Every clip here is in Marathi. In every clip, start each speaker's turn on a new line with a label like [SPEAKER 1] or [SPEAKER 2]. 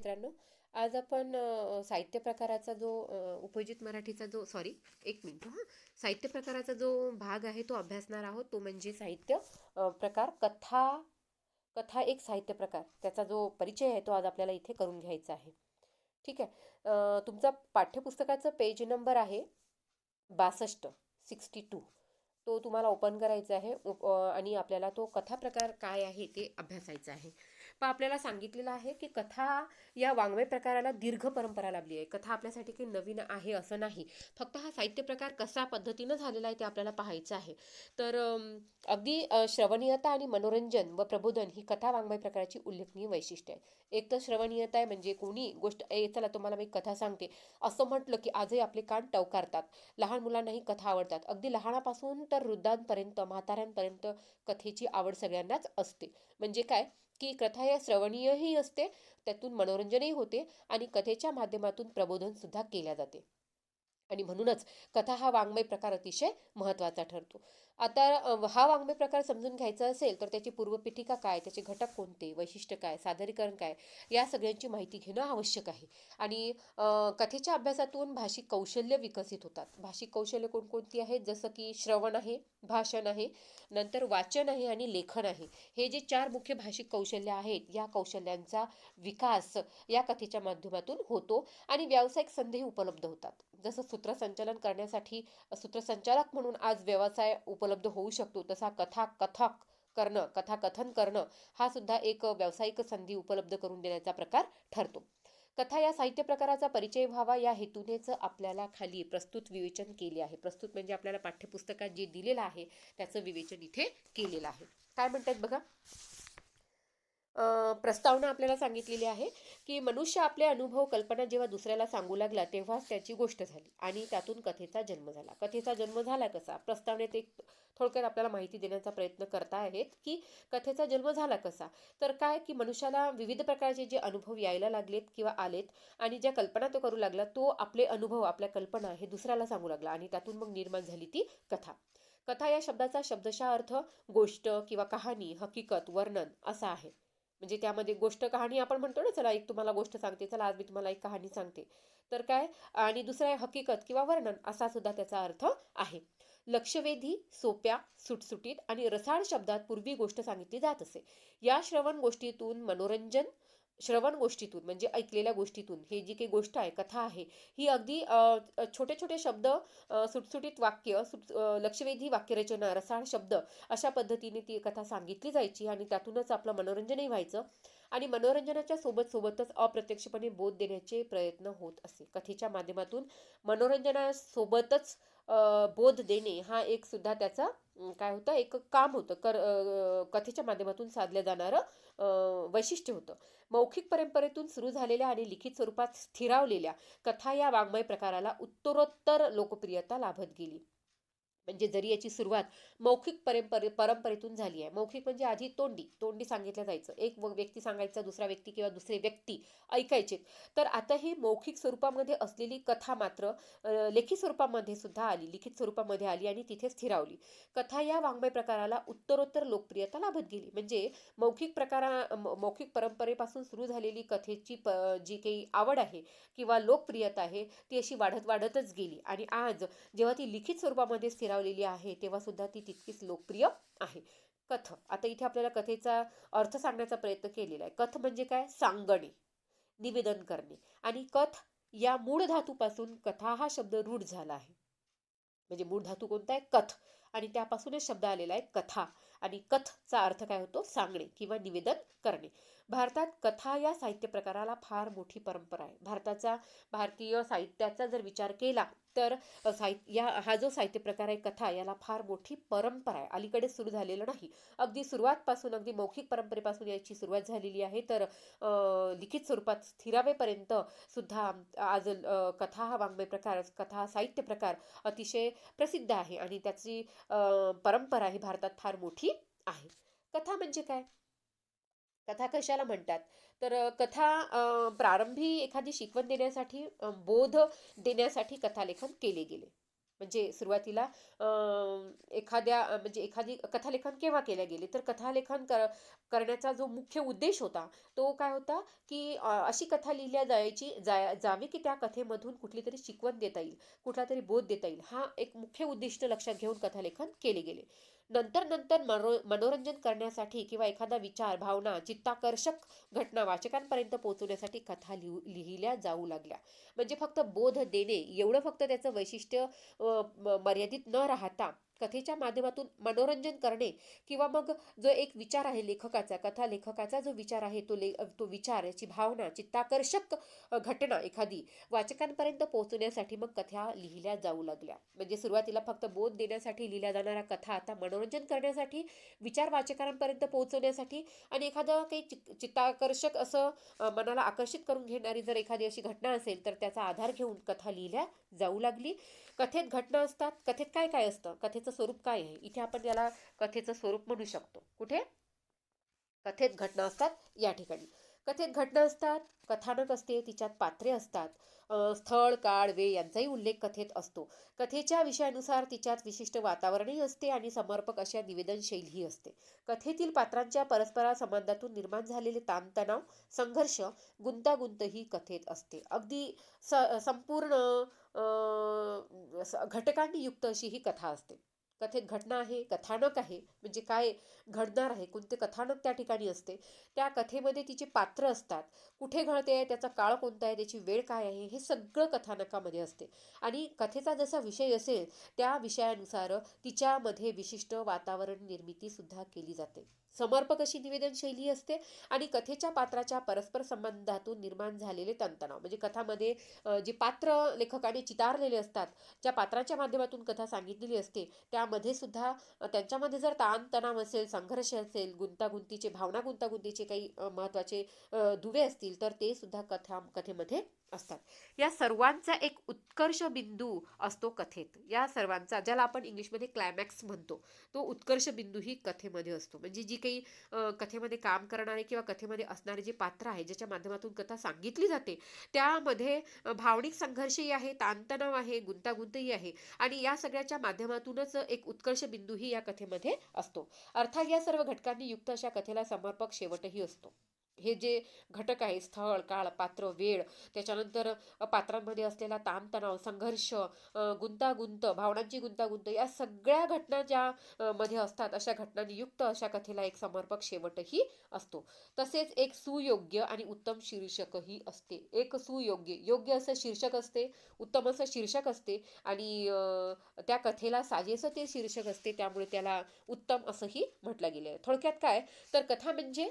[SPEAKER 1] मित्रांनो, आज आपण साहित्य प्रकाराचा जो उपयोजित मराठीचा जो एक मिनिट हां साहित्य प्रकाराचा जो भाग आहे तो अभ्यासणार आहोत. तो म्हणजे साहित्य प्रकार कथा. कथा एक साहित्य प्रकार, त्याचा जो परिचय आहे तो आज आपल्याला इथे करून घ्यायचा आहे. ठीक आहे. तुमचा पाठ्यपुस्तकाचं पेज नंबर आहे 62, 62. तो तुम्हाला ओपन करायचा आहे आणि आपल्याला तो कथा प्रकार काय आहे ते अभ्यासायचं आहे. पण आपल्याला सांगितलेलं आहे की कथा या वाङ्मय प्रकाराला दीर्घ परंपरा लाभली आहे. कथा आपल्यासाठी काही नवीन आहे असं नाही. फक्त हा साहित्य प्रकार कसा पद्धतीनं झालेला आहे ते आपल्याला पाहायचं आहे. तर अगदी श्रवणीयता आणि मनोरंजन व प्रबोधन ही कथा वाङ्मय प्रकाराची उल्लेखनीय वैशिष्ट्य आहे. एक तर श्रवणीयता आहे, म्हणजे कोणी गोष्ट चला तुम्हाला मी कथा सांगते असं म्हटलं की आजही आपले कान टवकारतात. लहान मुलांनाही कथा आवडतात. अगदी लहानापासून तर वृद्धांपर्यंत, म्हाताऱ्यांपर्यंत कथेची आवड सगळ्यांनाच असते. म्हणजे काय की कथा या श्रवणीयही असते, त्यातून मनोरंजनही होते आणि कथेच्या माध्यमातून प्रबोधन सुद्धा केल्या जाते. आणि म्हणूनच कथा हा वाङ्मय प्रकार अतिशय महत्त्वाचा ठरतो. आता हा वाङ्मय प्रकार समजून घ्यायचा असेल तर त्याची पूर्वपीठिका काय, त्याचे घटक कोणते, वैशिष्ट्य काय, सादरीकरण काय, या सगळ्यांची माहिती घेणं आवश्यक आहे. आणि कथेच्या अभ्यासातून भाषिक कौशल्य विकसित होतात. भाषिक कौशल्य कोणकोणती आहेत, जसं की श्रवण आहे, भाषण आहे, नंतर वाचन आहे आणि लेखन आहे. हे जे 4 मुख्य भाषिक कौशल्य आहेत, या कौशल्यांचा विकास या कथेच्या माध्यमातून होतो आणि व्यावसायिक संधी उपलब्ध होतात. जसं सूत्रसंचालन करण्यासाठी सूत्रसंचालक म्हणून आज व्यवसाय उपलब्ध होऊ शकतो, तसा कथाकथन करणं हा सुद्धा एक व्यावसायिक संधी उपलब्ध करून देण्याचा प्रकार ठरतो. कथा या साहित्य प्रकाराचा परिचय व्हावा या हेतूनेच आपल्याला खाली प्रस्तुत विवेचन केले आहे. प्रस्तुत म्हणजे आपल्याला पाठ्यपुस्तकात जे दिलेलं आहे त्याचं विवेचन इथे केलेलं आहे. काय म्हणतात बघा. प्रस्तावना आपल्याला सांगितलेली आहे की मनुष्य आपले अनुभव, कल्पना जेव्हा दुसऱ्याला सांगू लागला तेव्हाच त्याची गोष्ट झाली आणि त्यातून कथेचा जन्म झाला. कथेचा जन्म झाला कसा, प्रस्तावनेत एक थोडक्यात आपल्याला माहिती देण्याचा प्रयत्न करता आहेत की कथेचा जन्म झाला कसा. तर काय की मनुष्याला विविध प्रकारचे जे अनुभव यायला लागलेत किंवा आलेत आणि ज्या कल्पना तो करू लागला, तो आपले अनुभव, आपल्या कल्पना हे दुसऱ्याला सांगू लागला आणि त्यातून मग निर्माण झाली ती कथा. कथा या शब्दाचा शब्दशः अर्थ गोष्ट किंवा कहाणी, हकीकत, वर्णन असा आहे. म्हणजे त्यामध्ये गोष्ट कहाणी आपण म्हणतो ना, चला एक तुम्हाला गोष्ट सांगते, चला आज मी तुम्हाला एक कहाणी सांगते. तर काय, आणि दुसरा आहे हकीकत किंवा वर्णन असा सुद्धा त्याचा अर्थ आहे. लक्षवेधी, सोप्या, सुटसुटीत आणि रसाळ शब्दात पूर्वी गोष्ट सांगितली जात असे. या श्रवण गोष्टीतून म्हणजे ऐकलेल्या गोष्टीतून हे जी काही गोष्ट आहे, कथा आहे, ही अगदी छोटे छोटे शब्द, सुटसुटीत वाक्य, लक्षवेधी वाक्यरचना, रसाळ शब्द अशा पद्धतीने ती कथा सांगितली जायची आणि त्यातूनच आपलं मनोरंजनही व्हायचं. आणि मनोरंजनाच्या सोबतच अप्रत्यक्षपणे बोध देण्याचे प्रयत्न होत असे. कथेच्या माध्यमातून मनोरंजनासोबतच बोध देणे हा एक सुद्धा त्याचा काय होतं, एक काम होतं. कथेच्या माध्यमातून साधलं जाणारं वैशिष्ट्य होतं. मौखिक परंपरेतून सुरू झालेल्या आणि लिखित स्वरूपात स्थिरावलेल्या कथा या वाङ्मय प्रकाराला उत्तरोत्तर लोकप्रियता लाभत गेली. म्हणजे जरी याची सुरुवात मौखिक परंपरेतून झाली आहे. मौखिक म्हणजे आधी तोंडी सांगितलं जायचं. एक व्यक्ती सांगायचा, दुसरा व्यक्ती किंवा दुसरे व्यक्ती ऐकायचे. तर आता ही मौखिक स्वरूपामध्ये असलेली कथा मात्र लेखी स्वरूपामध्ये सुद्धा आली, लिखित स्वरूपामध्ये आली आणि तिथे स्थिरावली. कथा या वाङ्मय प्रकाराला उत्तरोत्तर लोकप्रियता लाभत गेली. म्हणजे मौखिक परंपरेपासून सुरू झालेली कथेची जी काही आवड आहे किंवा लोकप्रियता आहे ती अशी वाढतच गेली आणि आज जेव्हा ती लिखित स्वरूपामध्ये स्थिरावलेली आहे तेव्हा सुद्धा ती तितकीच लोकप्रिय आहे. आता इथे आपल्याला कथेचा अर्थ सांगण्याचा प्रयत्न केलेला आहे. कथ म्हणजे काय, सांगणे, निवेदन करणे. आणि कथ या मूळ धातूपासून कथा हा शब्द रूढ झाला आहे. म्हणजे मूळ धातू कोणता आहे, कथ, आणि त्यापासूनच शब्द आलेला आहे कथा. आणि कथचा अर्थ काय होतो, सांगणे किंवा निवेदन करणे. भारतात कथा या साहित्य प्रकाराला फार मोठी परंपरा आहे. भारतीय साहित्याचा जर विचार केला तर हा जो साहित्य प्रकार आहे कथा, याला फार मोठी परंपरा आहे. अलीकडे सुरू झालेलं नाही. अगदी मौखिक परंपरेपासून याची सुरुवात झालेली आहे. तर लिखित स्वरूपात स्थिरावेपर्यंत सुद्धा आज कथा हा वाङ्मय प्रकार, कथा साहित्य प्रकार अतिशय प्रसिद्ध आहे आणि त्याची परंपरा ही भारतात फार मोठी आहे. कथा म्हणजे काय, कथा कशाला म्हणतात, तर कथा प्रारंभी एखादी शिकवण देण्यासाठी, बोध देण्यासाठी कथालेखन केले गेले. म्हणजे सुरुवातीला म्हणजे एखादी कथालेखन केव्हा केल्या गेले, तर कथालेखन करण्याचा जो मुख्य उद्देश होता तो काय होता, की अशी कथा लिहिल्या जावी की त्या कथेमधून कुठली तरी शिकवण देता येईल, कुठला तरी बोध देता येईल, हा एक मुख्य उद्दिष्ट लक्षात घेऊन कथालेखन केले गेले. नंतर नंतर मनोरंजन करण्यासाठी किंवा एखादा विचार, भावना, चित्ताकर्षक घटना वाचकांपर्यंत पोहोचवण्यासाठी कथा लिहिल्या जाऊ लागल्या. म्हणजे फक्त बोध देणे एवढं फक्त त्याचं वैशिष्ट्य मर्यादित न राहता कथेच्या माध्यमातून मनोरंजन करणे किंवा मग जो एक विचार आहे लेखकाचा, कथा लेखकाचा जो विचार आहे तो विचार, याची भावना, चित्ताकर्षक घटना एखादी वाचकांपर्यंत पोहोचण्यासाठी मग कथा लिहिल्या जाऊ लागल्या. म्हणजे सुरुवातीला फक्त बोध देण्यासाठी लिहिल्या जाणाऱ्या कथा आता मनोरंजन करण्यासाठी, विचार वाचकांपर्यंत पोहोचवण्यासाठी आणि एखादं काही चित्ताकर्षक असं मनाला आकर्षित करून घेणारी जर एखादी अशी घटना असेल तर त्याचा आधार घेऊन कथा लिहिल्या जाऊ लागली. कथेत घटना असतात. कथेत काय काय असतं, कथेचं स्वरूप काय आहे, इथे आपण याला कथेचं स्वरूप म्हणू शकतो. कुठे? कथेत घटना असतात या ठिकाणी. कथेत घटना असतात, कथानक असते, तिच्यात पात्रे असतात, स्थळ, काळ, वेळ यांचाही उल्लेख कथेत असतो. कथेच्या विषयानुसार तिच्यात विशिष्ट वातावरणही असते आणि समर्पक अशा निवेदन शैलीही असते. कथेतील पात्रांच्या परस्परा संबंधातून निर्माण झालेले ताणतणाव, संघर्ष, गुंतागुंत ही कथेत असते. अगदी संपूर्ण घटकांनी युक्त अशी ही कथा असते. कथेत घटना आहे, कथानक आहे, म्हणजे काय घडणार आहे, कोणते कथानक त्या ठिकाणी असते, त्या कथेमध्ये तिचे पात्र असतात, कुठे घडते आहे, त्याचा काळ कोणता आहे, त्याची वेळ काय आहे, हे सगळं कथानकामध्ये असते. आणि कथेचा जसा विषय असेल त्या विषयानुसार तिच्यामध्ये विशिष्ट वातावरण निर्मिती सुद्धा केली जाते. समर्पक अशी निवेदन शैली असते आणि कथेच्या पात्राच्या परस्पर संबंधातून निर्माण झालेले तणतणाव, म्हणजे कथामध्ये जी पात्र लेखकाने चितारलेले असतात, ज्या पात्राच्या माध्यमातून कथा सांगितलेली असते, त्यामध्ये सुद्धा त्यांच्यामध्ये जर ताणतणाव असेल, संघर्ष असेल, गुंतागुंतीचे काही महत्त्वाचे दुवे असतील तर ते सुद्धा कथेमध्ये असतात. या सर्वांचा एक उत्कर्ष बिंदू असतो कथेत. या सर्वांचा, ज्याला आपण इंग्लिशमध्ये क्लायमॅक्स म्हणतो, तो उत्कर्ष बिंदू ही कथेमध्ये असतो. म्हणजे जी काही कथेमध्ये काम करणारे किंवा कथेमध्ये असणारे जे पात्र आहे, ज्याच्या माध्यमातून कथा सांगितली जाते, त्यामध्ये भावनिक संघर्षही आहे, ताणतणाव आहे, गुंतागुंतही आहे आणि या सगळ्याच्या माध्यमातूनच एक उत्कर्ष बिंदूही या कथेमध्ये असतो. अर्थात या सर्व घटकांनी युक्त अशा कथेला समर्पक शेवटही असतो. हे जे घटक आहे, स्थळ, काळ, पात्र, वेळ, त्याच्यानंतर पात्रांमध्ये असलेला ताणतणाव, संघर्ष, गुंतागुंत, भावनांची गुंतागुंत, या सगळ्या घटना ज्या मध्ये असतात, अशा घटनांनी युक्त अशा कथेला एक समर्पक शेवटही असतो. तसेच एक सुयोग्य आणि उत्तम शीर्षकही असते. एक सुयोग्य, योग्य असं शीर्षक असते, उत्तम असं शीर्षक असते आणि त्या कथेला साजेसं ते शीर्षक असते, त्यामुळे त्याला उत्तम असंही म्हटलं गेलं आहे. थोडक्यात काय, तर कथा म्हणजे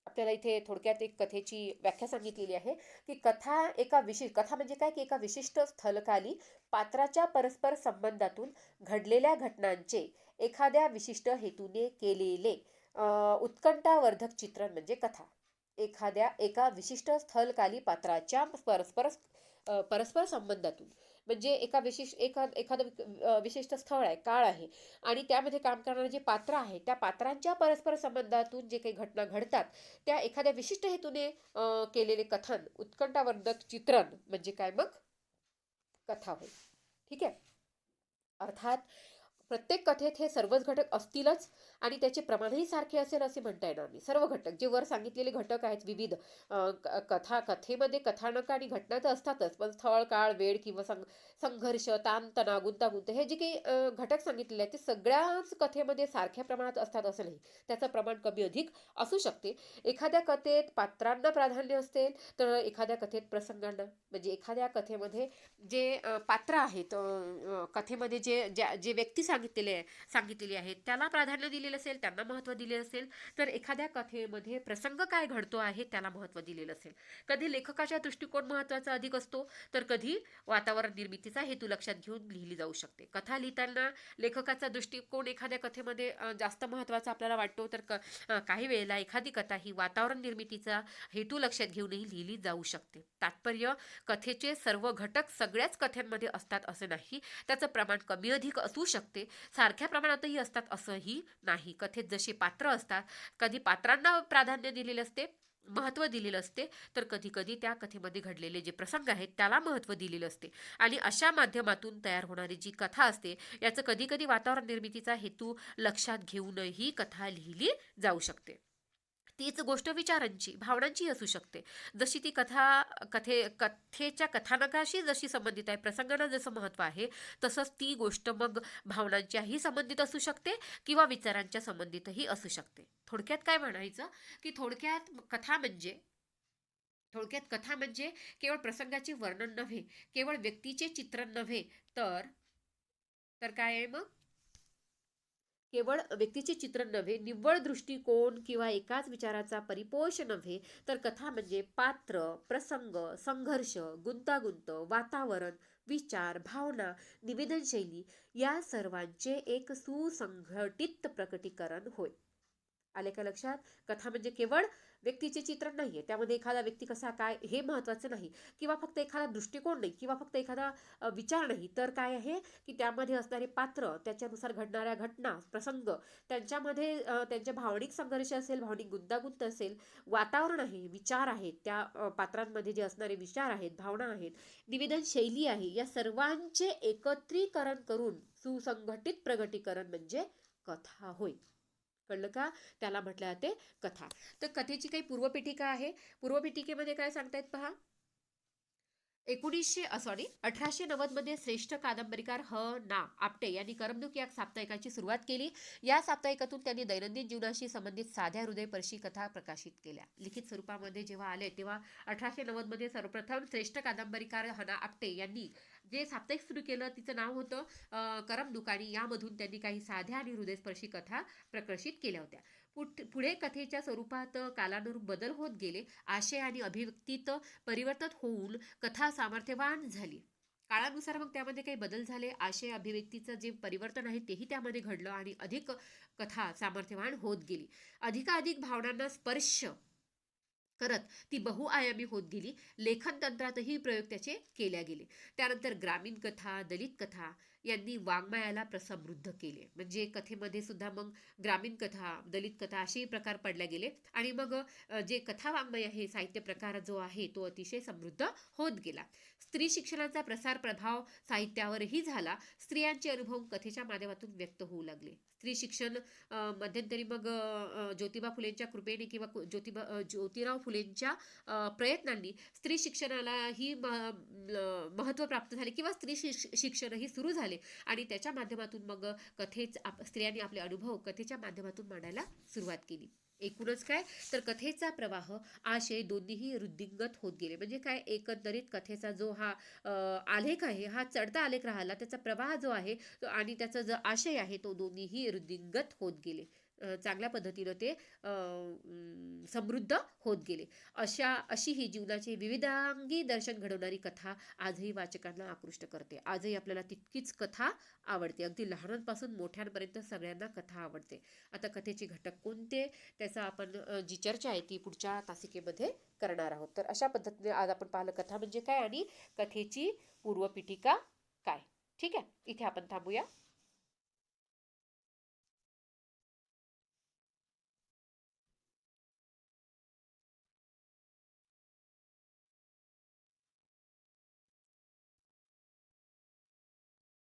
[SPEAKER 1] आपल्याला इथे थोडक्यात एक कथेची व्याख्या सांगितलेली आहे, की कथा म्हणजे काय, की एका विशिष्ट स्थलकाली पात्राच्या परस्पर संबंधातून घडलेल्या घटनांचे एखाद्या विशिष्ट हेतूने केलेले उत्कंठावर्धक चित्रण म्हणजे कथा. एका विशिष्ट स्थलकाली पात्राच्या परस्पर संबंधातून, म्हणजे एखादं विशिष्ट स्थळ आहे, काळ आहे आणि त्यामध्ये काम करणारे जे पात्र आहे, त्या पात्रांच्या परस्पर संबंधातून जे काही घटना घडतात, त्या एखाद्या विशिष्ट हेतूने केलेले कथन, उत्कंठावर्धक चित्रण म्हणजे काय, मग कथा होय. ठीक आहे. अर्थात प्रत्येक कथेत हे सर्वच घटक असतीलच आणि त्याचे प्रमाणही सारखे असेल असे म्हणता येणार नाही. सर्व घटक जे वर सांगितलेले घटक आहेत विविध, कथेमध्ये कथानक आणि घटना तर असतातच, पण स्थळ, काळ, वेळ किंवा संघर्ष, ताणतणाव, गुंतागुंत, हे जे काही घटक सांगितलेले आहेत ते सगळ्याच कथेमध्ये सारख्या प्रमाणात असतात असं नाही. त्याचं प्रमाण कमी अधिक असू शकते. एखाद्या कथेत पात्रांना प्राधान्य असेल तर एखाद्या कथेत प्रसंगांना, म्हणजे एखाद्या कथेमध्ये जे पात्र आहेत, कथेमध्ये जे व्यक्ती सांगितलेली आहेत त्याला प्राधान्य दिलेलं असेल, त्यांना महत्त्व दिले असेल, तर एखाद्या कथेमध्ये प्रसंग काय घडतो आहे त्याला महत्त्व दिलेलं असेल. कधी लेखकाच्या दृष्टिकोन महत्त्वाचा अधिक असतो, तर कधी वातावरण निर्मितीचा हेतू लक्षात घेऊन लिहिली जाऊ शकते. कथा लिहिताना लेखकाचा दृष्टिकोन एखाद्या कथेमध्ये जास्त महत्त्वाचा आपल्याला वाटतो, तर काही वेळेला एखादी कथा ही वातावरण निर्मितीचा हेतू लक्षात घेऊनही लिहिली जाऊ शकते. तात्पर्य, कथेचे सर्व घटक सगळ्याच कथांमध्ये असतात असं नाही, त्याचं प्रमाण कमी अधिक असू शकते, सारख्या प्रमाणातही असतात असंही नाही. कथेत जशी पात्र असतात, कधी पात्रांना प्राधान्य दिलेले असते महत्त्व दिलेलं असते, तर कधी कधी त्या कथेमध्ये घडलेले जे प्रसंग आहेत त्याला महत्त्व दिलेलं असते. आणि अशा माध्यमातून तयार होणारी जी कथा असते, याचं कधी कधी वातावरण निर्मितीचा हेतू लक्षात घेऊनही कथा लिहिली जाऊ शकते. तीच गोष्ट विचारांची, भावनांची असू शकते. जशी ती कथेच्या कथानकाशी जशी संबंधित आहे, प्रसंगाला जसं महत्त्व आहे, तसंच ती गोष्ट मग भावनांच्याही संबंधित असू शकते किंवा विचारांच्या संबंधितही असू शकते. थोडक्यात काय म्हणायचं, की थोडक्यात कथा म्हणजे केवळ प्रसंगाचे वर्णन नव्हे, केवळ व्यक्तीचे चित्रण नव्हे, तर तर काय आहे मग, केवळ व्यक्तीचे चित्रण नव्हे, निव्वळ दृष्टिकोन किंवा एकाच विचाराचा परिपोष नव्हे, तर कथा म्हणजे पात्र, प्रसंग, संघर्ष, गुंतागुंत, वातावरण, विचार, भावना, निवेदन शैली या सर्वांचे एक सुसंघटित प्रकटीकरण होय. आले का लक्षात? कथा म्हणजे केवळ व्यक्तीचे चित्रण नाहीये, त्यामध्ये एखादा व्यक्ती कसा काय हे महत्वाचं नाही, किंवा फक्त एखादा दृष्टिकोन नाही, किंवा फक्त एखादा विचार नाही, तर काय आहे की त्यामध्ये असणारे पात्र, त्याच्यानुसार घडणाऱ्या घटना, प्रसंग, त्यांच्यामध्ये त्यांच्या भावनिक संघर्ष असेल, भावनिक गुंतागुंत असेल, वातावरण आहे, विचार आहेत, त्या पात्रांमध्ये जे असणारे विचार आहेत, भावना आहेत, निवेदन शैली आहे, या सर्वांचे एकत्रीकरण करून सुसंघटित प्रगटीकरण म्हणजे कथा होय. कळलं का? त्याला म्हटलं जाते कथा. तर कथेची काही पूर्वपीठिका आहे. पूर्वपीठिकेमध्ये काय सांगतायत पहा. 1890 मध्ये श्रेष्ठ कादंबरीकार ना. आपटे यांनी करमणूक या साप्ताहिकाची सुरुवात केली. या साप्ताहिकातून त्यांनी दैनंदिन जीवनाशी संबंधित साध्या हृदयस्पर्शी कथा प्रकाशित केल्या. लिखित स्वरूपामध्ये जेव्हा आले तेव्हा 1890 मध्ये सर्वप्रथम श्रेष्ठ कादंबरीकार ना. आपटे यांनी जे साप्ताहिक सुरू केलं, तिचं नाव होतं करमणूक, आणि यामधून त्यांनी काही साध्या आणि हृदयस्पर्शी कथा प्रकाशित केल्या होत्या. पुढे कथेच्या स्वरूपात कालानुरूप बदल होत गेले. आशय आणि अभिव्यक्तीत परिवर्तन होऊन कथा सामर्थ्यवान झाली. काळानुसार मग त्यामध्ये काही बदल झाले. आशय अभिव्यक्तीचं जे परिवर्तन आहे तेही त्यामध्ये घडलं आणि अधिक कथा सामर्थ्यवान होत गेली. अधिकाधिक भावनांना स्पर्श करत ती बहुआयामी होत गेली. लेखन तंत्रातही प्रयोग त्याचे केल्या गेले. त्यानंतर ग्रामीण कथा, दलित कथा यांनी वाङ्मयाला समृद्ध केले. म्हणजे कथेमध्ये सुद्धा मग ग्रामीण कथा, दलित कथा असेही प्रकार पडले गेले. आणि मग जे कथा वाङ्मय आहे, साहित्य प्रकार जो आहे, तो अतिशय समृद्ध होत गेला. स्त्री शिक्षणाचा प्रसार प्रभाव साहित्यावरही झाला. स्त्रियांचे अनुभव कथेच्या माध्यमातून व्यक्त होऊ लागले. स्त्री शिक्षण मध्यंतरी मग ज्योतिबा फुलेंच्या कृपेने किंवा ज्योतिराव फुलेंच्या प्रयत्नांनी स्त्री शिक्षणालाही महत्त्व प्राप्त झाले, किंवा स्त्री शिक्षणही सुरू झाले. आणि त्याच्या माध्यमातून मग स्त्रियांनी आपले अनुभव कथेच्या माध्यमातून मांडायला सुरुवात केली. एकूणच काय, तर कथेचा प्रवाह, आशय दोन्हीही वृद्धिंगत होत गेले. म्हणजे काय, एकंदरीत कथेचा जो हा आलेख आहे, हा चढता आलेख राहिला. त्याचा प्रवाह जो आहे आणि त्याचा जो आशय आहे, तो दोन्हीही वृद्धिंगत होत गेले. चांगल्या पद्धतीनं ते समृद्ध होत गेले. अशी ही जीवनाचे विविधांगी दर्शन घडवणारी कथा आजही वाचकांना आकृष्ट करते. आजही आपल्याला तितकीच कथा आवडते. अगदी लहानांपासून मोठ्यांपर्यंत सगळ्यांना कथा आवडते. आता कथेचे घटक कोणते, त्याचा आपण जी चर्चा आहे ती पुढच्या तासिकेमध्ये करणार आहोत. तर अशा पद्धतीने आज आपण पाहिलं कथा म्हणजे काय आणि कथेची पूर्वपीठिका काय. ठीक आहे, इथे आपण थांबूया.